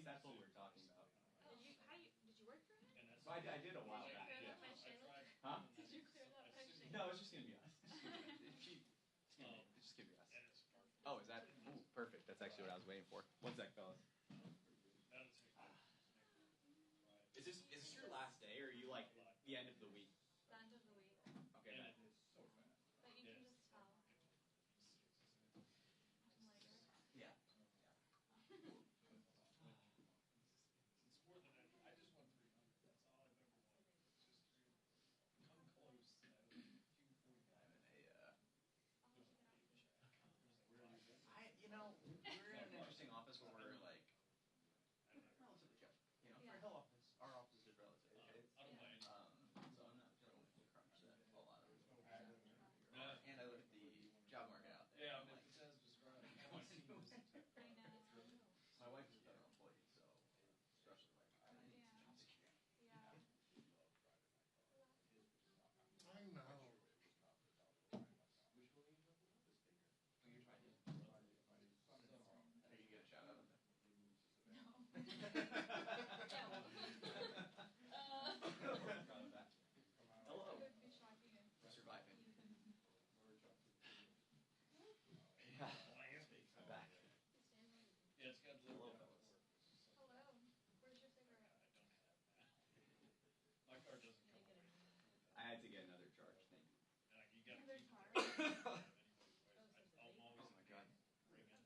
least that's what we're talking about. Did you work for him? Well, I did a while back. Yeah. Huh? Did you clear that pension? No, it's just gonna be us. It's just gonna be us. Oh, is that? Ooh, perfect. That's actually what I was waiting for. One sec, fellas. Is this your last day, or are you like the end of the week? The end of the week. Okay. But you can just tell. I'm later. Yeah. It's more than I just want 300. That's all I've ever wanted. It's just come close. We're in an interesting office where we're like relatively chill. You know, for a Hill office, our office is relatively chill. So I'm not feeling the crunch that a lot of people have. And I look at the job market out there. Yeah, I'm like, it says describe. I know. my wife is a federal employee, so especially like job security. Yeah. I know. Oh, you're trying to. Are you get a shout out of it? No. Hello. It would be shocking if We're surviving. Yeah. I'm back. Yeah, it's got a Hello, little. fellas. Hello. Where's your cigarette? I don't have that. My car doesn't come with it. I had to get another charge. Thank you. You got to Another keep car? I'm always. Oh my God. Bring it.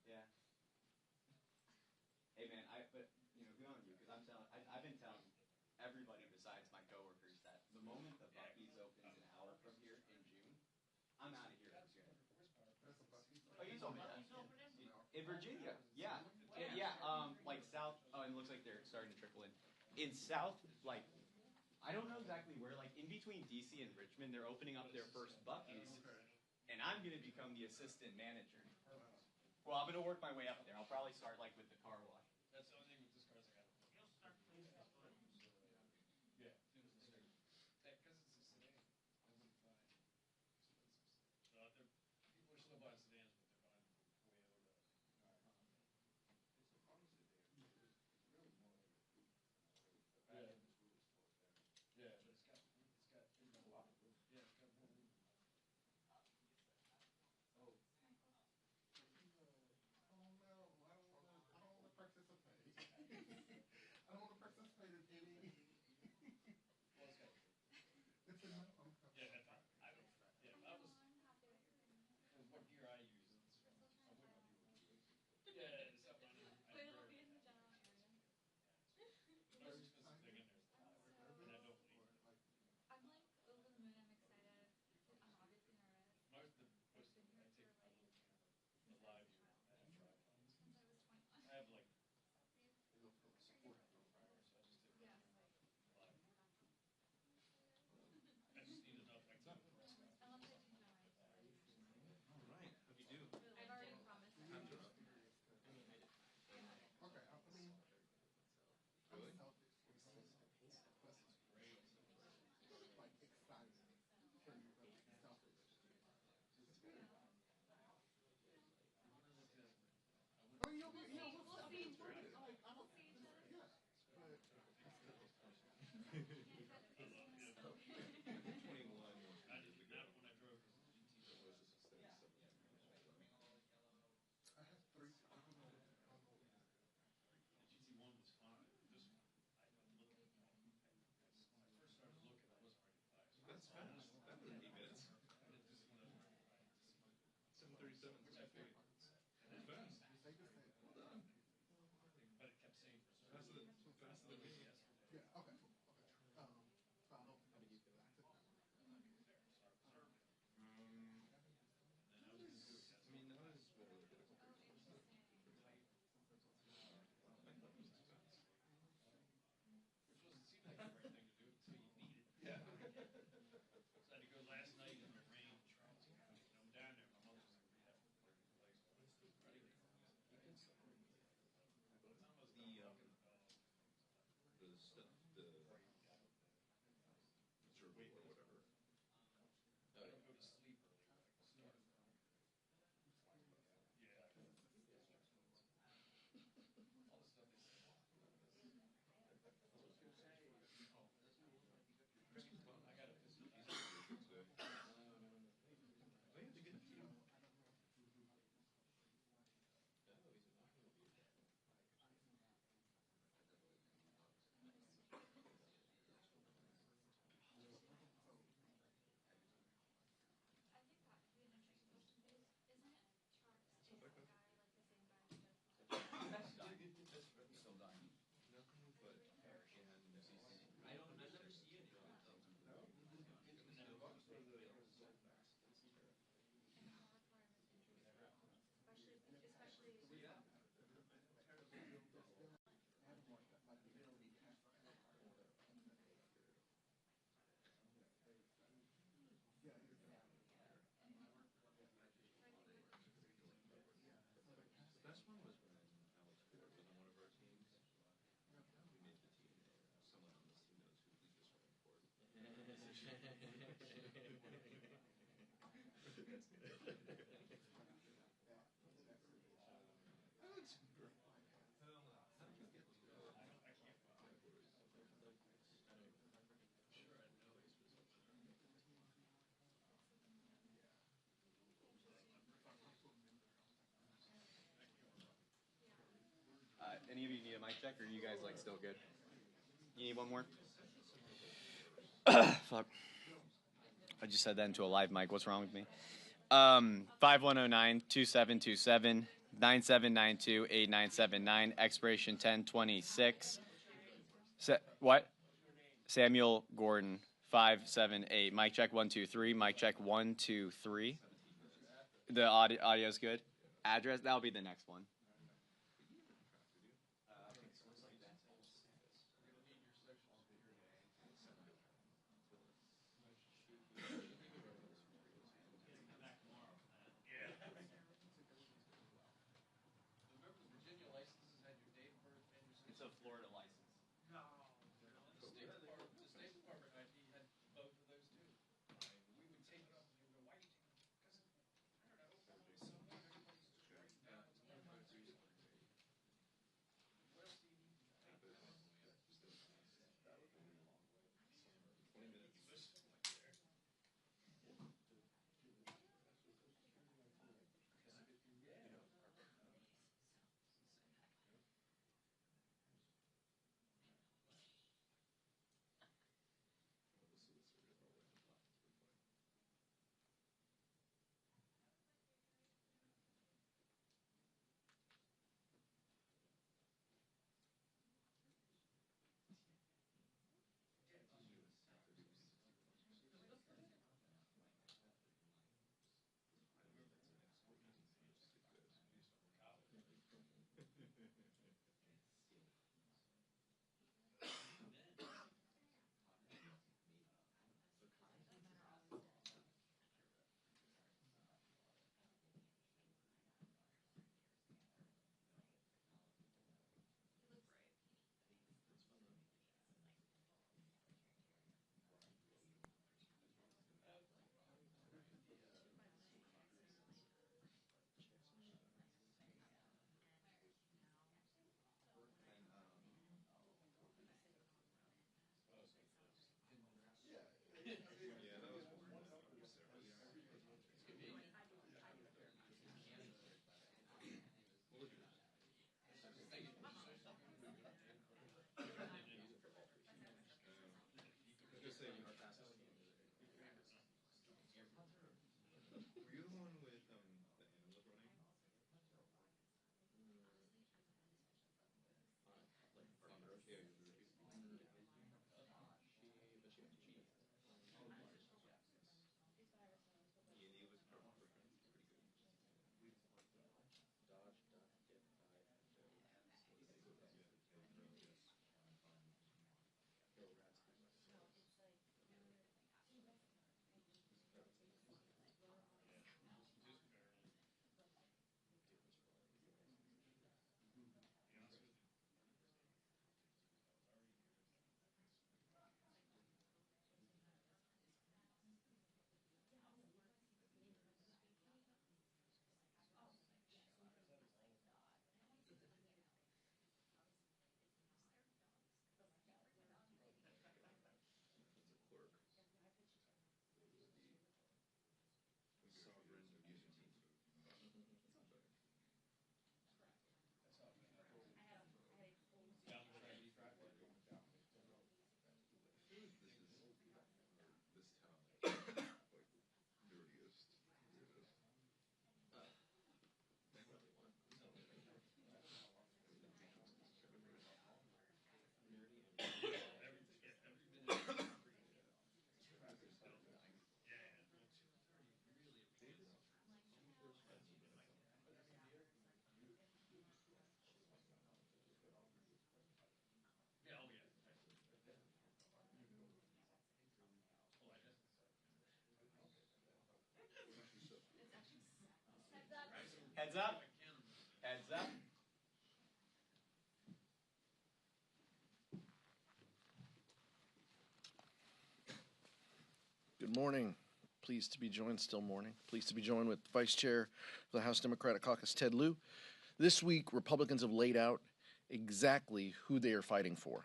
Yeah. Hey man, but good on you, because I've been telling everybody besides my coworkers that the moment the Buc-ee's opens an hour from here in June, I'm out of here for good. Oh, you told me that. In Virginia, yeah, like south. Oh, and it looks like they're starting to trickle in. In south, like I don't know exactly where, like in between DC and Richmond, they're opening up their first Buc-ee's, and I'm gonna become the assistant manager. Well, I'm gonna work my way up there. I'll probably start like with the car wash. That's the only thing with this car is I got to. Yeah, it was a sticker. Because it's a sedan, I wouldn't buy expensive. So people are still buying sedans, but they're buying Toyotas. It's a fun sedan. It's really more like Yeah. Yeah, but it's got a lot of room. Yeah, it's got more room. Oh. Oh no, I don't want to participate. I don't want to participate in any. Well, it's got. It's a no. Yeah, that's fine. I don't. Yeah, I was. What gear I use. I wouldn't do it. Yeah, it's something I need. But it'll be in the general area. The most expensive thing in there is the tire, and I don't need it. I'm like over the moon. I'm excited. I'm obviously nervous. I take my little camera, the live view. I have tripods. Since I was 21. I have like support prior, so I just did Yeah. live. I just need enough. I can press that. I love that you know I All right. Hope you do. I've already promised. Okay, I mean, I'm selfish. Like excited for you, but selfish. I mean, we'll see. Like, I don't see each other. Yeah, but. 21. I did not when I drove the GT. I have 3. The GT1 was fine. This one, I don't look at it. When I first started looking, I wasn't ready to buy it. That's fast. That was 8 minutes. Just when I was ready to buy it. 737. Which I figured. That's fast. Well done. But it kept saying for some Faster than me. yesterday. Yeah, okay. So I don't have to use the last. I mean, that is what we're looking for. Which doesn't seem like the right thing to do until you need it. Yeah. So I had to go last night in the rain. I'm down there. My mother's like, we have to plug the place. The stuff, the Any of you need a mic check, or are you guys like still good? You need one more? Fuck. I just said that into a live mic. What's wrong with me? 5109-2727, 9792-8979, expiration 1026. What? Samuel Gordon, 578. Mic check 123. Mic check 123. The audio's good. Address, that'll be the next one. Remember the Virginia licenses had your date of birth and your social It's a Florida license. The State Department ID had both of those too. We would tape it up and they would go, why are you taping it? Because, I don't know, someone, everybody's just writing down what's going on. What else do you need to know? Were you the one with the animals running? Yeah, you were. Ian, you look pretty good. That's a clerk. Sovereign immunity. That's not bad. I feel like this is this town like dirtiest, weirdest. Yeah, oh yeah. Heads up. Heads up. Good morning. Pleased to be joined, still morning, pleased to be joined with Vice Chair of the House Democratic Caucus, Ted Lieu. This week, Republicans have laid out exactly who they are fighting for.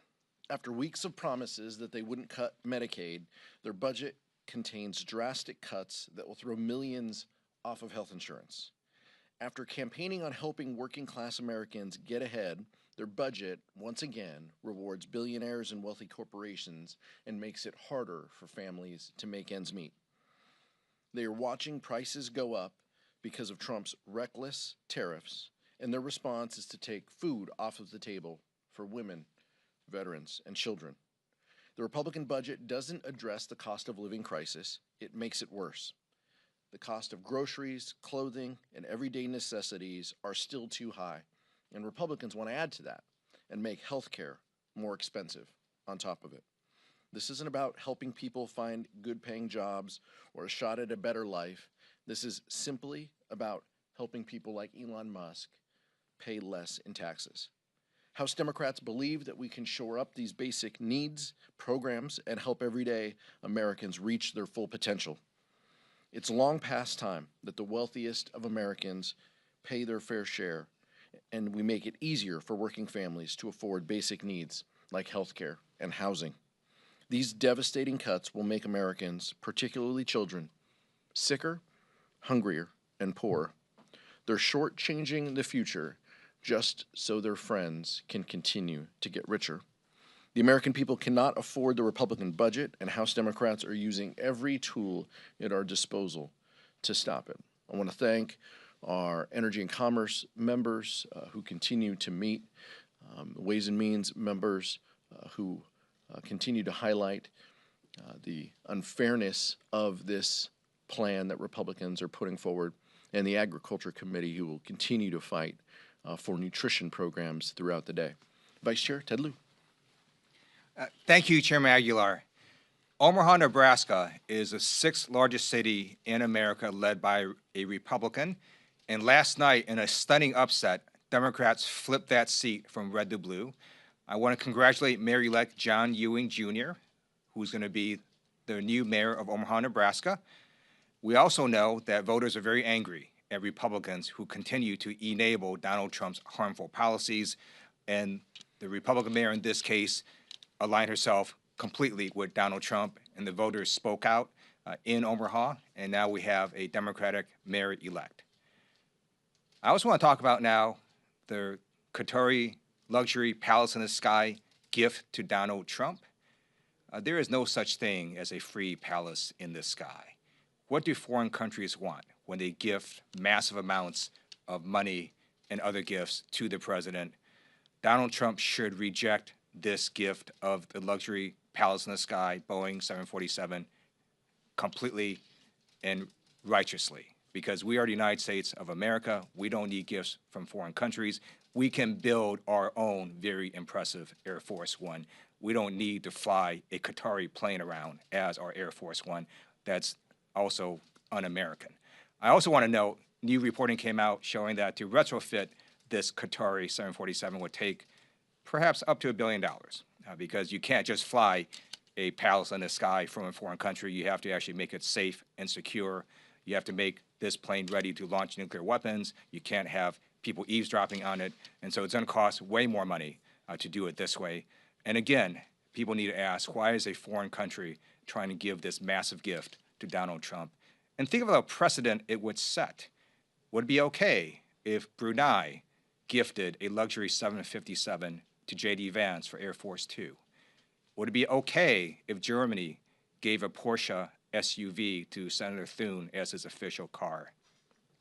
After weeks of promises that they wouldn't cut Medicaid, their budget contains drastic cuts that will throw millions off of health insurance. After campaigning on helping working-class Americans get ahead, their budget, once again, rewards billionaires and wealthy corporations and makes it harder for families to make ends meet. They are watching prices go up because of Trump's reckless tariffs, and their response is to take food off of the table for women, veterans, and children. The Republican budget doesn't address the cost of living crisis, it makes it worse. The cost of groceries, clothing, and everyday necessities are still too high, and Republicans want to add to that and make health care more expensive on top of it. This isn't about helping people find good-paying jobs or a shot at a better life. This is simply about helping people like Elon Musk pay less in taxes. House Democrats believe that we can shore up these basic needs, programs, and help everyday Americans reach their full potential. It's long past time that the wealthiest of Americans pay their fair share, and we make it easier for working families to afford basic needs like health care and housing. These devastating cuts will make Americans, particularly children, sicker, hungrier, and poorer. They're shortchanging the future just so their friends can continue to get richer. The American people cannot afford the Republican budget, and House Democrats are using every tool at our disposal to stop it. I want to thank our Energy and Commerce members who continue to meet, Ways and Means members who continue to highlight the unfairness of this plan that Republicans are putting forward, and the Agriculture Committee who will continue to fight for nutrition programs throughout the day. Vice Chair Ted Lieu. Thank you, Chairman Aguilar. Omaha, Nebraska is the sixth largest city in America led by a Republican. And last night, in a stunning upset, Democrats flipped that seat from red to blue. I want to congratulate Mayor-elect John Ewing Jr., who's going to be the new mayor of Omaha, Nebraska. We also know that voters are very angry at Republicans who continue to enable Donald Trump's harmful policies. And the Republican mayor in this case aligned herself completely with Donald Trump, and the voters spoke out in Omaha, and now we have a Democratic mayor-elect. I also want to talk about now the Qatari luxury palace in the sky gift to Donald Trump. There is no such thing as a free palace in the sky. What do foreign countries want when they gift massive amounts of money and other gifts to the president? Donald Trump should reject this gift of the luxury palace in the sky, Boeing 747, completely and righteously, because we are the United States of America. We don't need gifts from foreign countries. We can build our own very impressive Air Force One. We don't need to fly a Qatari plane around as our Air Force One. That's also un-American. I also want to note, new reporting came out showing that to retrofit this Qatari 747 would take perhaps up to $1 billion, because you can't just fly a palace in the sky from a foreign country. You have to actually make it safe and secure. You have to make this plane ready to launch nuclear weapons. You can't have people eavesdropping on it. And so it's going to cost way more money to do it this way. And again, people need to ask, why is a foreign country trying to give this massive gift to Donald Trump? And think of the precedent it would set. Would it be okay if Brunei gifted a luxury 757 to J.D. Vance for Air Force Two? Would it be okay if Germany gave a Porsche SUV to Senator Thune as his official car?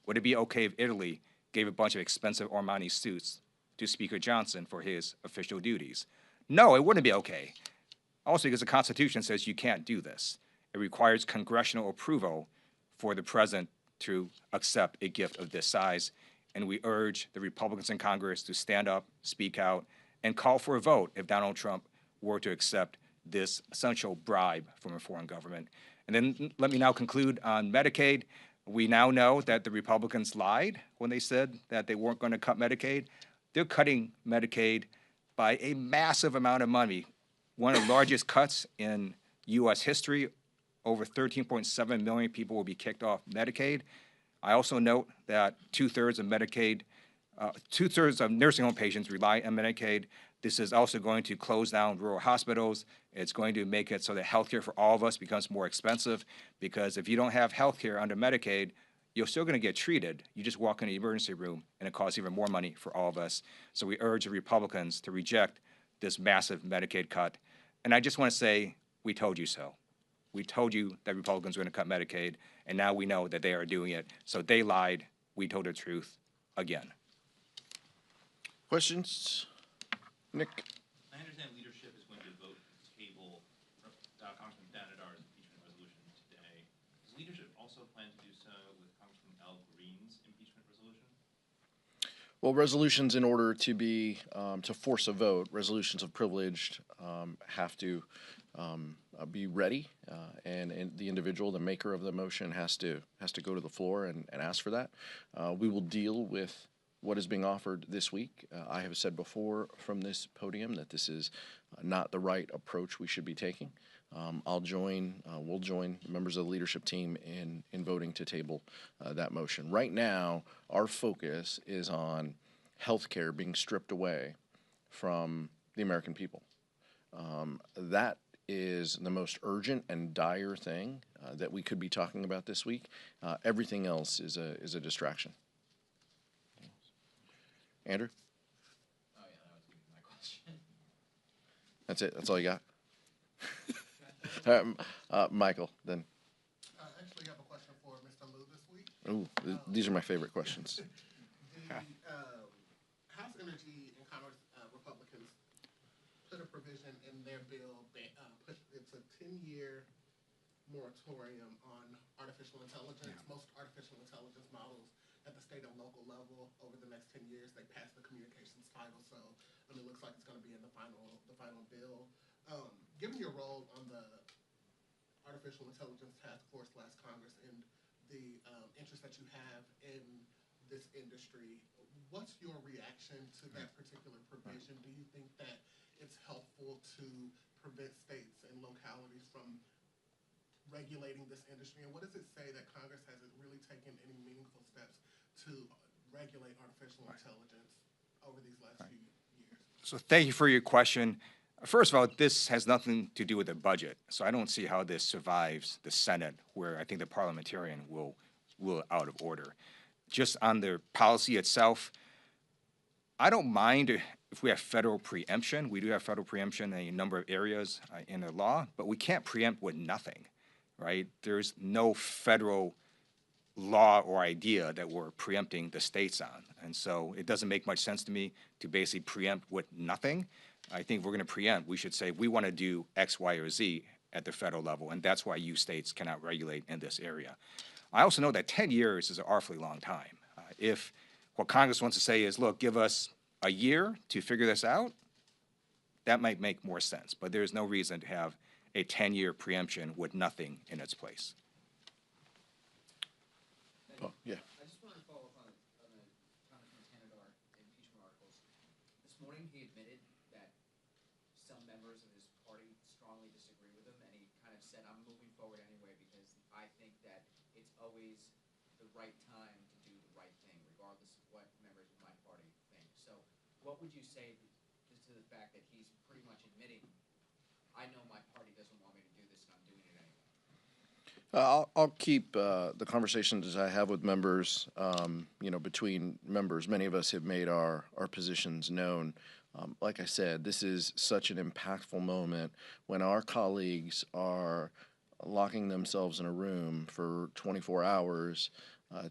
Would it be okay if Italy gave a bunch of expensive Armani suits to Speaker Johnson for his official duties? No, it wouldn't be okay. Also, because the Constitution says you can't do this. It requires congressional approval for the president to accept a gift of this size. And we urge the Republicans in Congress to stand up, speak out, and call for a vote if Donald Trump were to accept this essential bribe from a foreign government. And then let me now conclude on Medicaid. We now know that the Republicans lied when they said that they weren't going to cut Medicaid. They're cutting Medicaid by a massive amount of money, one of the largest cuts in U.S. history, over 13.7 million people will be kicked off Medicaid. I also note that two-thirds of nursing home patients rely on Medicaid. This is also going to close down rural hospitals. It's going to make it so that healthcare for all of us becomes more expensive, because if you don't have healthcare under Medicaid, you're still going to get treated. You just walk in the emergency room, and it costs even more money for all of us. So we urge the Republicans to reject this massive Medicaid cut. And I just want to say, we told you so. We told you that Republicans were going to cut Medicaid, and now we know that they are doing it. So they lied. We told the truth again. Questions? Nick? I understand leadership is going to vote to table Congressman Danedar's impeachment resolution today. Does leadership also plan to do so with Congressman Al Green's impeachment resolution? Well, resolutions, in order to be to force a vote, resolutions of privilege have to be ready, and the individual, the maker of the motion, has to go to the floor and ask for that. We will deal with what is being offered this week. I have said before from this podium that this is not the right approach we should be taking. We'll join members of the leadership team in voting to table that motion. Right now, our focus is on health care being stripped away from the American people. That is the most urgent and dire thing that we could be talking about this week. Everything else is a distraction. Andrew? Oh yeah, that was gonna be my question. That's it? That's all you got? Michael, then. I actually have a question for Mr. Liu this week. Ooh, these are my favorite questions. The House Energy and Commerce Republicans put a provision in their bill, it's a 10-year moratorium on artificial intelligence. Most artificial intelligence models at the state and local level over the next 10 years. They passed the communications title, so it looks like it's going to be in the final bill. Given your role on the Artificial Intelligence Task Force last Congress and the interest that you have in this industry, what's your reaction to that particular provision? Do you think that it's helpful to prevent states and localities from regulating this industry? And what does it say that Congress hasn't really taken any meaningful steps to regulate artificial intelligence over these last few years? So thank you for your question. First of all, this has nothing to do with the budget, so I don't see how this survives the Senate, where I think the parliamentarian will rule it out of order. Just on the policy itself, I don't mind if we have federal preemption. We do have federal preemption in a number of areas in the law, but we can't preempt with nothing, right? There's no federal law or idea that we're preempting the states on. And so it doesn't make much sense to me to basically preempt with nothing. I think if we're going to preempt, we should say we want to do X, Y, or Z at the federal level, and that's why you states cannot regulate in this area. I also know that 10 years is an awfully long time. If what Congress wants to say is, look, give us a year to figure this out, that might make more sense. But there's no reason to have a 10-year preemption with nothing in its place. Oh, yeah. I just wanted to follow up on the Congressman Tanadar impeachment articles. This morning, he admitted that some members of his party strongly disagree with him, and he kind of said, I'm moving forward anyway because I think that it's always the right time to do the right thing, regardless of what members of my party think. So what would you say to the fact that he's pretty much admitting, I know my party doesn't want me to do this, and I'm doing it anyway? I'll keep the conversations I have with members, between members. Many of us have made our positions known. Like I said, this is such an impactful moment when our colleagues are locking themselves in a room for 24 hours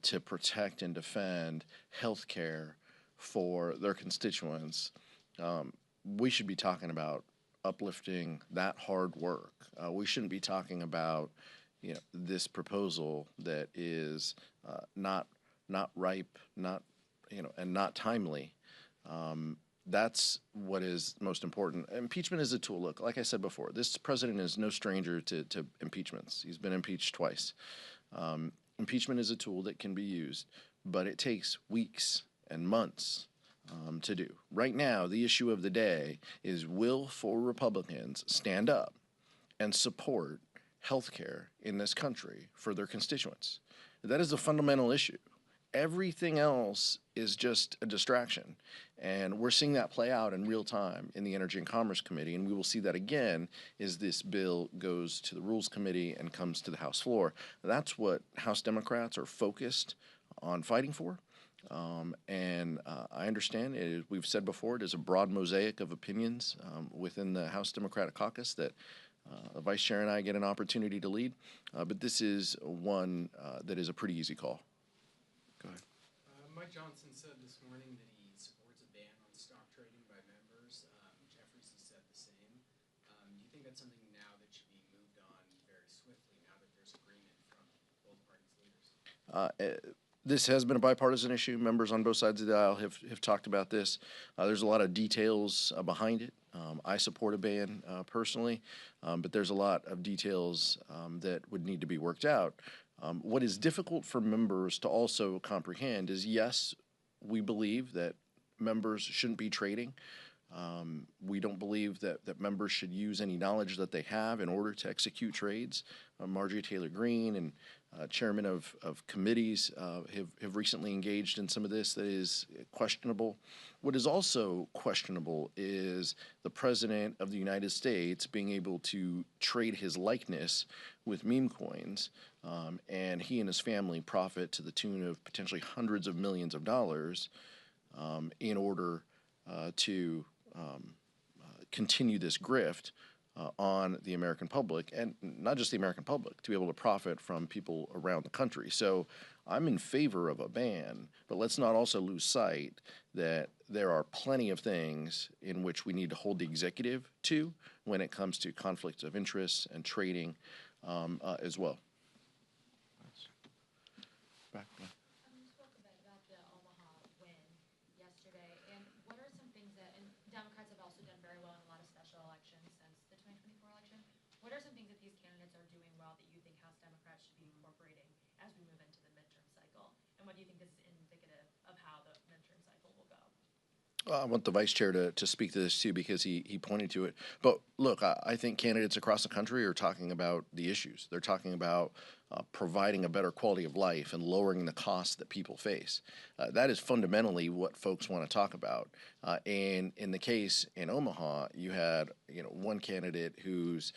to protect and defend health care for their constituents. We should be talking about uplifting that hard work. We shouldn't be talking about this proposal that is not ripe, and not timely. That's what is most important. Impeachment is a tool. Look, like I said before, this president is no stranger to impeachments. He's been impeached twice. Impeachment is a tool that can be used, but it takes weeks and months to do. Right now, the issue of the day is, will 4 Republicans stand up and support health care in this country for their constituents. That is a fundamental issue. Everything else is just a distraction. And we're seeing that play out in real time in the Energy and Commerce Committee, and we will see that again as this bill goes to the Rules Committee and comes to the House floor. That's what House Democrats are focused on fighting for. I understand, we've said before, it is a broad mosaic of opinions within the House Democratic Caucus that the Vice Chair and I get an opportunity to lead, but this is one that is a pretty easy call. Go ahead. Mike Johnson said this morning that he supports a ban on stock trading by members. Jeffries has said the same. Do you think that's something now that should be moved on very swiftly now that there's agreement from both parties' leaders? This has been a bipartisan issue. Members on both sides of the aisle have talked about this. There's a lot of details behind it. I support a ban personally, but there's a lot of details that would need to be worked out. What is difficult for members to also comprehend is, yes, we believe that members shouldn't be trading. We don't believe that members should use any knowledge that they have in order to execute trades. Marjorie Taylor Greene and chairmen of committees have recently engaged in some of this that is questionable. What is also questionable is the President of the United States being able to trade his likeness with meme coins, and he and his family profit to the tune of potentially hundreds of millions of dollars in order to continue this grift on the American public, and not just the American public, to be able to profit from people around the country. So I'm in favor of a ban, but let's not also lose sight that there are plenty of things in which we need to hold the executive to when it comes to conflicts of interest and trading as well. Back. You spoke a bit about the Omaha win yesterday, and what are some things that, and Democrats have also done very well in a lot of special elections since the 2024 election. What are some things that these candidates are doing well that you think House Democrats should be incorporating as we move into the midterm cycle? And what do you think is indicative of how the midterm cycle will go? I want the Vice Chair to speak to this too, because he pointed to it. But look, I think candidates across the country are talking about the issues. They're talking about providing a better quality of life and lowering the costs that people face. That is fundamentally what folks want to talk about. And in the case in Omaha, you had one candidate who's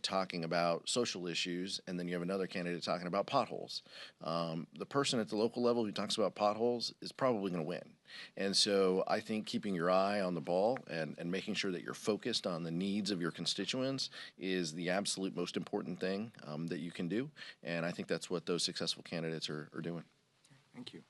talking about social issues, and then you have another candidate talking about potholes. The person at the local level who talks about potholes is probably going to win. And so I think keeping your eye on the ball and making sure that you're focused on the needs of your constituents is the absolute most important thing that you can do. And I think that's what those successful candidates are doing. Thank you.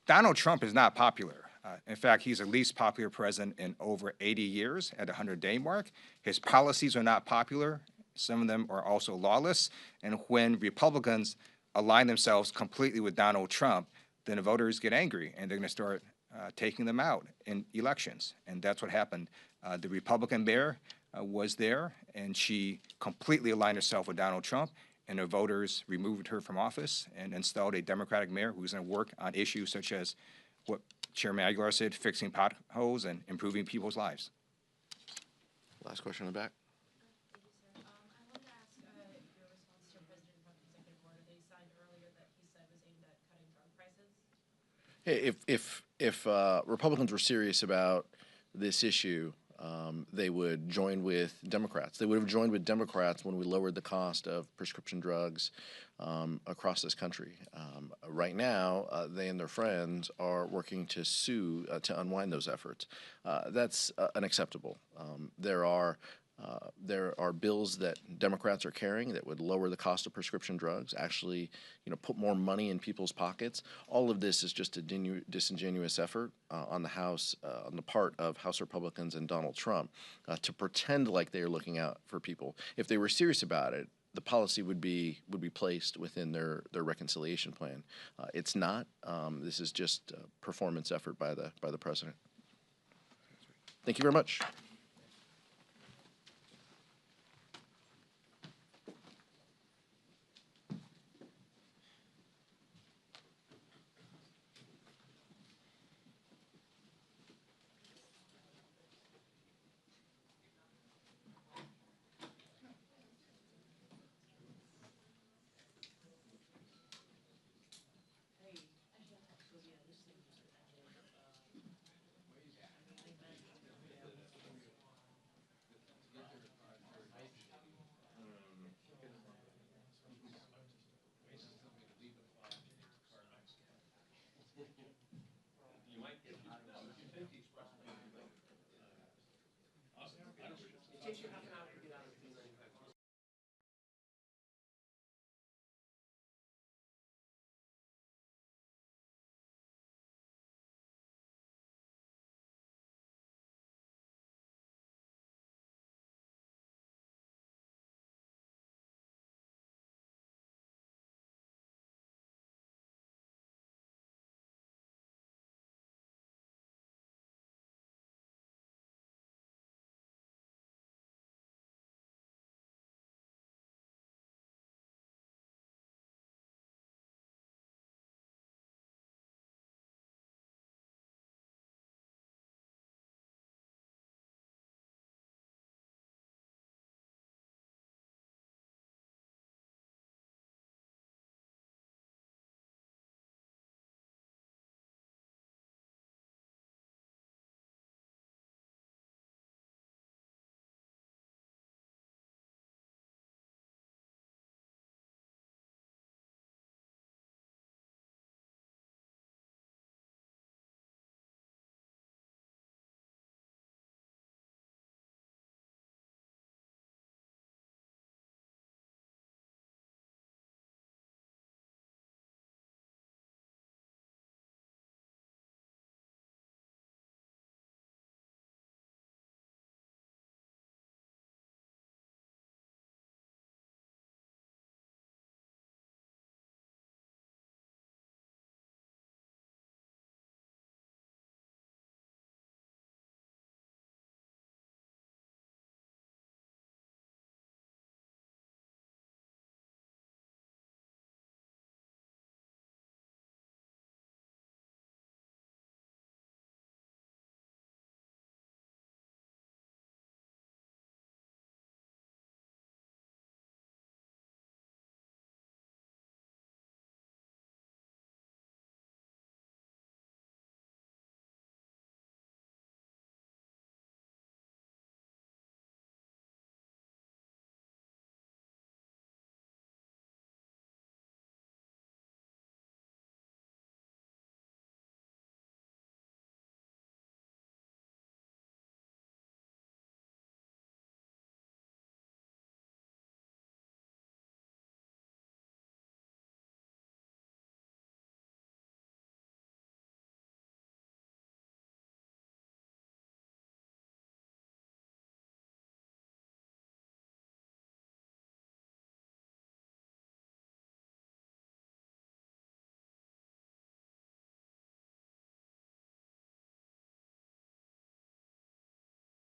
Donald Trump is not popular. In fact, he's the least popular president in over 80 years at the 100-day mark. His policies are not popular. Some of them are also lawless. And when Republicans align themselves completely with Donald Trump, then the voters get angry and they're going to start taking them out in elections. And that's what happened. The Republican mayor was there, and she completely aligned herself with Donald Trump, and the voters removed her from office and installed a Democratic mayor who's going to work on issues such as what Chairman Aguilar said, fixing potholes and improving people's lives. Last question in the back. Thank you, sir. I wanted to ask your response to President Trump's executive order that he signed earlier that he said was aimed at cutting drug prices. Hey, if Republicans were serious about this issue, they would join with Democrats. They would have joined with Democrats when we lowered the cost of prescription drugs across this country. Right now, they and their friends are working to sue to unwind those efforts. That's unacceptable. There are bills that Democrats are carrying that would lower the cost of prescription drugs, actually, put more money in people's pockets. All of this is just a disingenuous effort on the part of House Republicans and Donald Trump to pretend like they are looking out for people. If they were serious about it, the policy would be placed within their reconciliation plan. It's not. This is just a performance effort by the president. Thank you very much. case you have